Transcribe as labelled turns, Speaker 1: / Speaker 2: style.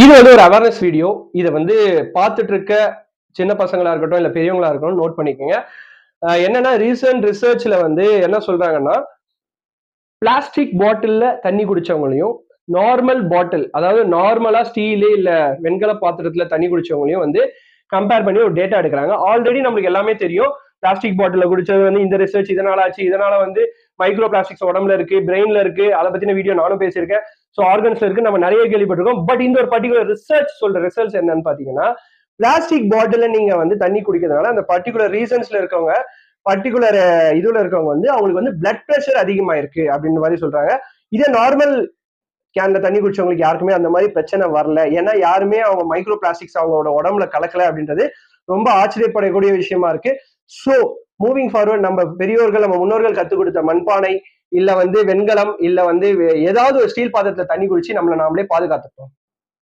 Speaker 1: இது வந்து ஒரு அவேர்னஸ் வீடியோ. இத வந்து பார்த்துட்டு இருக்க சின்ன பசங்களா இருக்கட்டும், இல்ல பெரியவங்களா இருக்கட்டும் நோட் பண்ணிக்கங்க. என்னன்னா ரீசன்ட் ரிசர்ச்ல வந்து என்ன சொல்றாங்கன்னா, பிளாஸ்டிக் பாட்டில்ல தண்ணி குடிச்சவங்களையும், நார்மல் பாட்டில் அதாவது நார்மலா ஸ்டீலு இல்ல வெண்கல பாத்திரத்துல தண்ணி குடிச்சவங்களையும் வந்து கம்பேர் பண்ணி ஒரு டேட்டா எடுக்கிறாங்க. ஆல்ரெடி நம்மளுக்கு எல்லாமே தெரியும். பிளாஸ்டிக் பாட்டில்ல குடிச்சது வந்து இந்த ரிசர்ச் இதனால ஆச்சு. இதனால வந்து மைக்ரோ பிளாஸ்டிக்ஸ் உடம்புல இருக்கு, பிரெயின்ல இருக்கு. அதை பத்தின வீடியோ நானும் பேசியிருக்கேன். ஸோ ஆர்கன்ஸ்ல இருக்கு. நம்ம நிறைய கேள்விப்பட்டிருக்கோம். பட் இந்த ஒரு பர்டிகுலர் ரிசர்ச் சொல்ற ரிசல்ட்ஸ் என்னன்னு பாத்தீங்கன்னா, பிளாஸ்டிக் பாட்டில நீங்க வந்து தண்ணி குடிக்கிறதுனால அந்த பர்டிகுலர் ரீசன்ஸ்ல இருக்கவங்க பர்டிகுலர் இதுல இருக்கவங்க வந்து அவங்களுக்கு வந்து பிளட் பிரஷர் அதிகமாயிருக்கு அப்படின்னு மாதிரி சொல்றாங்க. இதே நார்மல் கேன்ல தண்ணி குடிச்சவங்களுக்கு யாருக்குமே அந்த மாதிரி பிரச்சனை வரல. ஏன்னா யாருமே அவங்க மைக்ரோ பிளாஸ்டிக்ஸ் அவங்களோட உடம்புல கலக்கல அப்படின்றது ரொம்ப ஆச்சரியப்படக்கூடிய விஷயமா இருக்கு. ஸோ மூவிங் ஃபார்வர்ட் நம்ம பெரியோர்கள் நம்ம முன்னோர்கள் கத்துக் கொடுத்த மண்பானை இல்ல வந்து வெண்கலம் இல்ல வந்து ஏதாவது ஒரு ஸ்டீல் பாத்திரத்துல தண்ணி குடிச்சு நம்மளை நாமளே பாதுகாத்துப்போம்.